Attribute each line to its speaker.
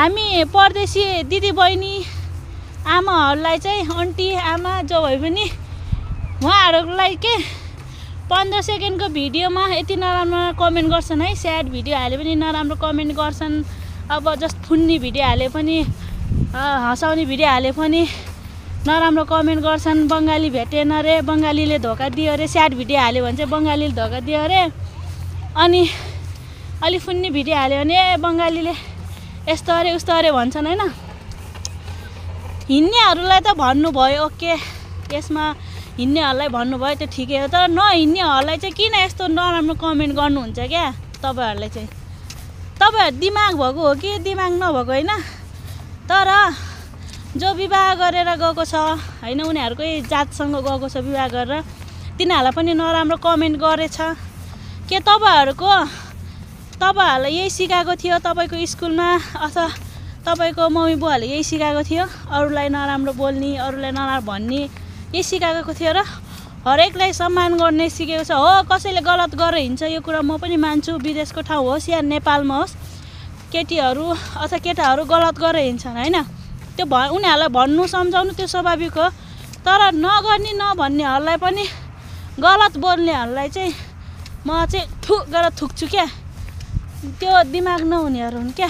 Speaker 1: हामी परदेशी दिदीबहिनी आमाहरूलाई चाहिँ आन्टी आमा जो भए पनि उहाँहरूलाई के 15 सेकेन्डको भिडियोमा यति नराम्रो कमेन्ट गर्छन् है। स्याड भिडियो हाले पनि नराम्रो कमेन्ट गर्छन्। अब जस्ट फुन्नी भिडियो हाले पनि हँसाउने भिडियो हाले पनि नराम्रो कमेन्ट गर्छन्। बङ्गाली भेटेन रे, बङ्गालीले धोका दियो अरे। स्याड भिडियो हाल्यो भने चाहिँ बङ्गालीले धोका दियो अरे। अनि अलि फुन्नी भिडियो हाल्यो भने बङ्गालीले यस्तो अरे उस्तो अरे भन्छन् होइन। हिँड्नेहरूलाई त भन्नुभयो ओके, यसमा हिँड्नेहरूलाई भन्नुभयो त्यो ठिकै हो। तर नहिँड्नेहरूलाई चाहिँ किन यस्तो नराम्रो कमेन्ट गर्नुहुन्छ क्या? तपाईँहरूले चाहिँ तपाईँहरू दिमाग भएको हो कि दिमाग नभएको होइन। तर जो विवाह गरेर गएको छ होइन, उनीहरूकै जातसँग गएको छ विवाह गरेर, तिनीहरूलाई पनि नराम्रो कमेन्ट गरेछ के? तपाईँहरूलाई यही सिकाएको थियो तपाईँको स्कुलमा अथवा तपाईँको मम्मी बुवाहरूले यही सिकाएको थियो, अरूलाई नराम्रो बोल्ने, अरूलाई नराम्रो भन्ने यही सिकाएको थियो र हरेकलाई सम्मान गर्ने सिकेको छ। हो, कसैले गलत गरेर हिँड्छ, यो कुरा म पनि मान्छु। विदेशको ठाउँ होस् या नेपालमा होस्, केटीहरू अथवा केटाहरू गलत गरेर हिँड्छन् होइन। त्यो उनीहरूलाई भन्नु सम्झाउनु त्यो स्वाभाविक हो। तर नगर्ने नभन्नेहरूलाई पनि गलत बोल्नेहरूलाई चाहिँ म चाहिँ थु गरेर थुक्छु क्या। त्यो दिमाग नहुनेहरू हुन् क्या।